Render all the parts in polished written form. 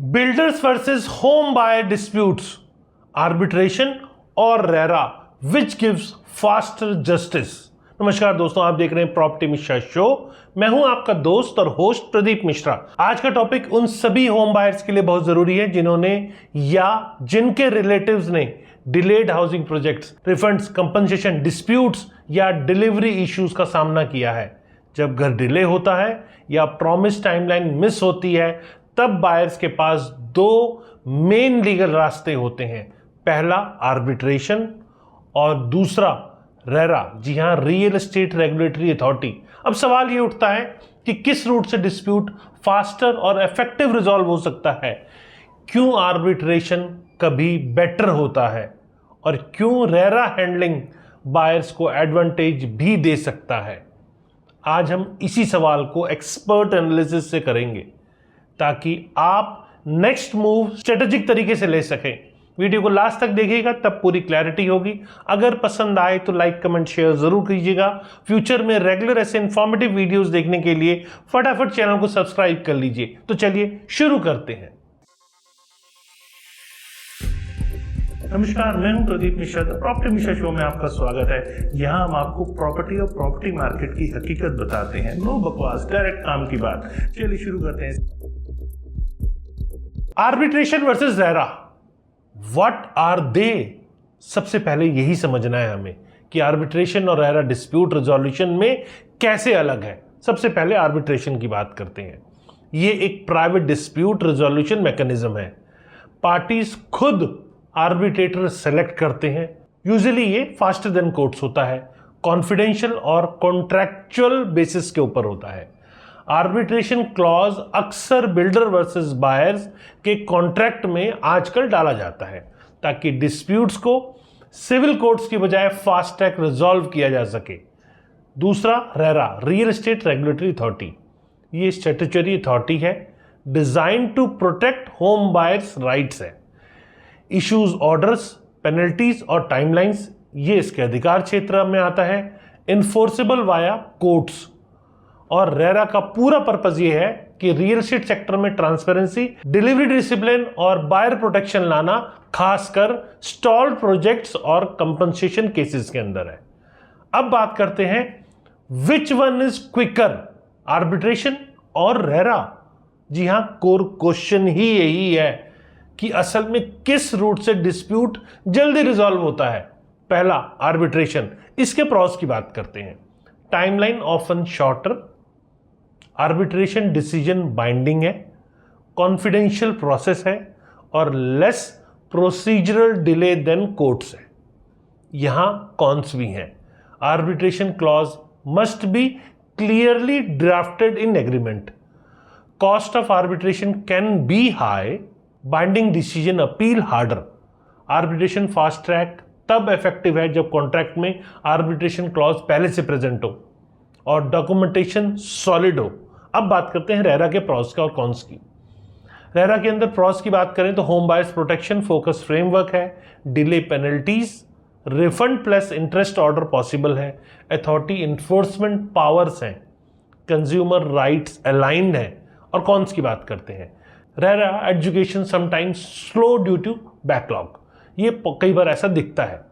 Builders versus home buyer disputes, arbitration और RERA which gives faster justice. नमस्कार दोस्तों, आप देख रहे हैं प्रॉपर्टी मिश्रा शो। मैं हूं आपका दोस्त और होस्ट प्रदीप मिश्रा। आज का टॉपिक उन सभी होम बायर्स के लिए बहुत जरूरी है जिन्होंने या जिनके रिलेटिव्स ने delayed housing projects, refunds, compensation, disputes या डिलीवरी इश्यूज का सामना किया है। जब घर डिले होता है या प्रॉमिस टाइमलाइन मिस होती है, तब बायर्स के पास दो मेन लीगल रास्ते होते हैं। पहला आर्बिट्रेशन और दूसरा रेरा, जी हां, रियल एस्टेट रेगुलेटरी अथॉरिटी। अब सवाल ये उठता है कि किस रूट से डिस्प्यूट फास्टर और इफेक्टिव रिजॉल्व हो सकता है। क्यों आर्बिट्रेशन कभी बेटर होता है और क्यों रेरा हैंडलिंग बायर्स को एडवांटेज भी दे सकता है। आज हम इसी सवाल को एक्सपर्ट एनालिसिस से करेंगे ताकि आप नेक्स्ट मूव स्ट्रेटेजिक तरीके से ले सकें। वीडियो को लास्ट तक देखिएगा, तब पूरी क्लैरिटी होगी। अगर पसंद आए तो लाइक, कमेंट, शेयर जरूर कीजिएगा। फ्यूचर में रेगुलर ऐसे इंफॉर्मेटिव वीडियोस देखने के लिए फटाफट चैनल को सब्सक्राइब कर लीजिए। तो चलिए शुरू करते हैं। नमस्कार, मैं हूं प्रदीप मिश्रा। प्रॉपर्टी मिश्रा शो में आपका स्वागत है। यहां हम आपको प्रॉपर्टी और प्रॉपर्टी मार्केट की हकीकत बताते हैं। नो बकवास, डायरेक्ट काम की बात। चलिए शुरू करते हैं। Arbitration versus RERA, what are they? सबसे पहले यही समझना है हमें कि आर्बिट्रेशन और रेरा डिस्प्यूट रेजोल्यूशन में कैसे अलग है। सबसे पहले आर्बिट्रेशन की बात करते हैं। ये एक प्राइवेट डिस्प्यूट रेजोल्यूशन मैकेनिज्म है। पार्टीज खुद आर्बिट्रेटर सेलेक्ट करते हैं। यूजुअली ये फास्टर देन कोर्ट्स होता है, कॉन्फिडेंशियल और कॉन्ट्रैक्चुअल बेसिस के ऊपर होता है। आर्बिट्रेशन क्लॉज अक्सर बिल्डर वर्सेस बायर्स के कॉन्ट्रैक्ट में आजकल डाला जाता है ताकि डिस्प्यूट्स को सिविल कोर्ट्स की बजाय फास्ट ट्रैक रिजॉल्व किया जा सके। दूसरा RERA, real estate regulatory authority. ये स्टैट्यूटरी अथॉरिटी है, design to protect home buyers rights है। इश्यूज, ऑर्डर्स, पेनल्टीज और टाइमलाइंस, ये इसके अधिकार क्षेत्र में आता है। Enforceable via courts. और रेरा का पूरा पर्पस ये है कि रियल एस्टेट सेक्टर में ट्रांसपेरेंसी, डिलीवरी डिसिप्लिन और बायर प्रोटेक्शन लाना, खासकर स्टॉल्ड प्रोजेक्ट्स और कंपनसेशन केसेस के अंदर है। अब बात करते हैं which one is quicker, arbitration और रेरा। जी हां, कोर क्वेश्चन ही यही है कि असल में किस रूट से डिस्प्यूट जल्दी रिजॉल्व होता है। पहला आर्बिट्रेशन, इसके प्रॉस की बात करते हैं। Timeline often shorter, arbitration decision binding है, कॉन्फिडेंशियल प्रोसेस है और less procedural delay than courts है। यहां कॉन्स भी हैं। Arbitration clause must be clearly drafted in agreement. Cost of arbitration can be high, binding decision appeal harder. Arbitration fast track तब effective है जब कॉन्ट्रैक्ट में आर्बिट्रेशन क्लॉज पहले से प्रेजेंट हो और डॉक्यूमेंटेशन सॉलिड हो। अब बात करते हैं रेरा के प्रॉस का और कॉन्स की। रेरा के अंदर प्रॉस की बात करें तो home buyers protection focus framework है, delay penalties, refund plus interest order possible है, अथॉरिटी इन्फोर्समेंट पावर्स हैं, कंज्यूमर राइट्स अलाइंड है। और कॉन्स की बात करते हैं। RERA adjudication sometimes slow due to backlog, ये कई बार ऐसा दिखता है।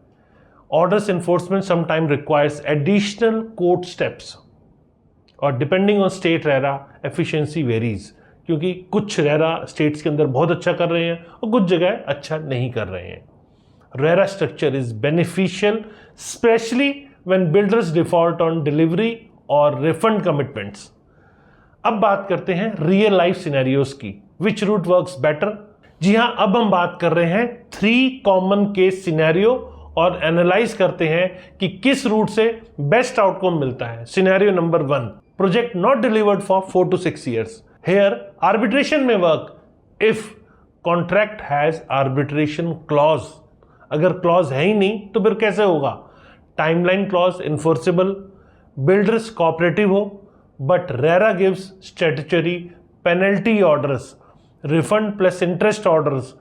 Orders enforcement sometime requires additional court steps और depending on state RERA efficiency varies, क्योंकि कुछ रेरा स्टेट्स के अंदर बहुत अच्छा कर रहे हैं और कुछ जगह अच्छा नहीं कर रहे हैं। RERA structure is beneficial specially when builders default on delivery और रिफंड कमिटमेंट्स। अब बात करते हैं रियल लाइफ सिनेरियोस की। Which route works better? जी हां, अब हम बात कर रहे हैं 3 कॉमन केस सिनेरियो और एनालाइज करते हैं कि किस रूट से बेस्ट आउटकम मिलता है। Scenario number 1, project not delivered for 4 to 6 years। Here arbitration में work if contract has arbitration clause. अगर क्लॉज है ही नहीं तो फिर कैसे होगा? Timeline clause enforceable, builders cooperative हो, but RERA gives statutory penalty orders, refund plus interest orders,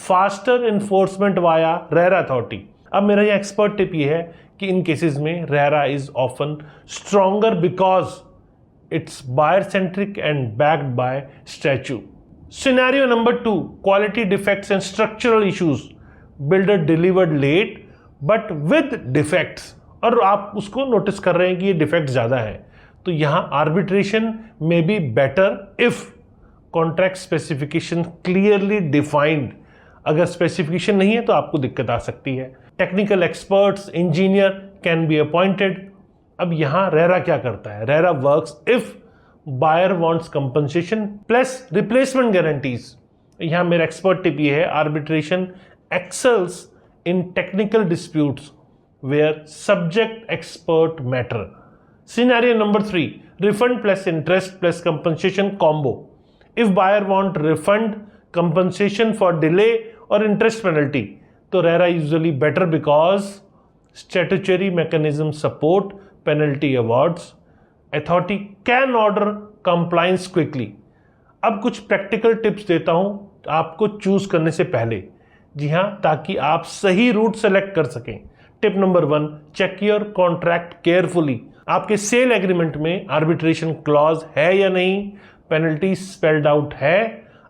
faster enforcement via RERA authority. अब मेरा ये एक्सपर्ट टिप ये है कि इन केसेस में RERA is often stronger because it's buyer centric and backed by statue. Scenario number 2, quality defects and structural issues, builder delivered late but with defects, और आप उसको नोटिस कर रहे हैं कि ये डिफेक्ट ज्यादा है, तो यहां आर्बिट्रेशन में be better if contract specification clearly defined. अगर स्पेसिफिकेशन नहीं है तो आपको दिक्कत आ सकती है। Technical experts, engineer can be appointed. अब यहां रेरा क्या करता है? RERA works if buyer wants compensation plus replacement guarantees. यहां मेरा एक्सपर्ट टिप ये है, arbitration excels in technical disputes where subject expert matter. Scenario number 3, refund plus interest plus compensation combo. If buyer want refund, compensation for delay or interest penalty, तो RERA usually better because statutory mechanism support penalty awards. Authority can order compliance quickly. अब कुछ practical tips देता हूं आपको choose करने से पहले, जी हां, ताकि आप सही रूट सेलेक्ट कर सकें। Tip number 1, check your contract carefully. आपके सेल एग्रीमेंट में आर्बिट्रेशन क्लॉज है या नहीं, पेनल्टी स्पेल्ड आउट है।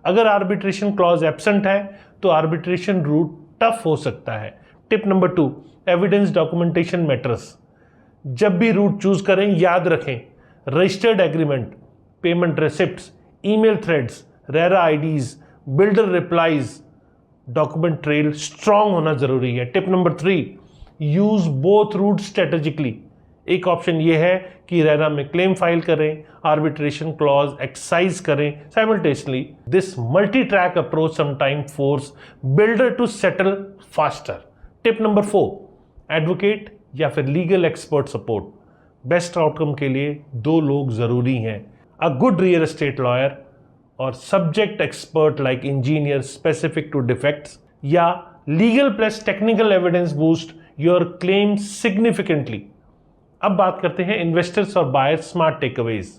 अगर आर्बिट्रेशन क्लॉज एब्सेंट है तो आर्बिट्रेशन रूट टफ हो सकता है। Tip number 2, evidence documentation matters. जब भी रूट चूज करें याद रखें registered agreement, payment receipts, email threads, RERA IDs, builder replies, document trail strong होना जरूरी है। Tip number 3, use both route strategically. एक ऑप्शन ये है कि रेरा में क्लेम फाइल करें, आर्बिट्रेशन क्लॉज एक्सरसाइज करें simultaneously. This multi track approach sometime force builder to settle faster. Tip number 4, advocate या फिर legal expert support. Best outcome के लिए 2 लोग जरूरी हैं, a good real estate lawyer और subject expert like engineer specific to defects, या legal plus technical evidence boost your claim significantly. अब बात करते हैं इन्वेस्टर्स और बायर्स स्मार्ट टेकअवेज।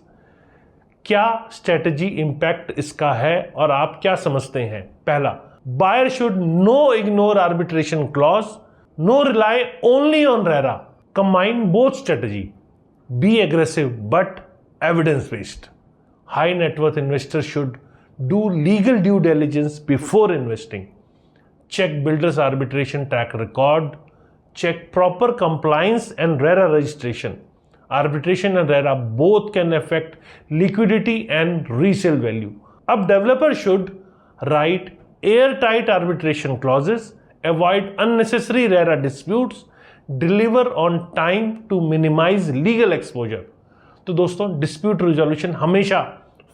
क्या स्ट्रेटजी इंपैक्ट इसका है और आप क्या समझते हैं? पहला, buyer should no ignore arbitration clause, no rely only on RERA, combine both strategy, be aggressive but evidence based. High net worth investors should do legal due diligence before investing, check builder's arbitration track record, check proper compliance and RERA registration. Arbitration and RERA both can affect liquidity and resale value. अब developer should write airtight arbitration clauses, avoid unnecessary RERA disputes, deliver on time to minimize legal exposure. तो दोस्तों, dispute resolution हमेशा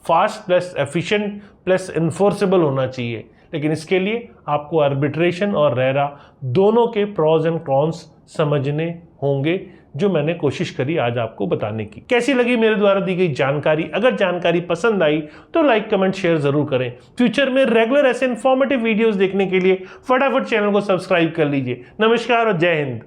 fast plus efficient plus enforceable होना चाहिए, लेकिन इसके लिए आपको आर्बिट्रेशन और रेरा दोनों के प्रॉज एंड कॉन्स समझने होंगे, जो मैंने कोशिश करी आज आपको बताने की। कैसी लगी मेरे द्वारा दी गई जानकारी? अगर जानकारी पसंद आई तो लाइक कमेंट शेयर जरूर करें। फ्यूचर में रेगुलर ऐसे इंफॉर्मेटिव वीडियोस देखने के लिए फटाफट चैनल को सब्सक्राइब कर लीजिए। नमस्कार और जय हिंद।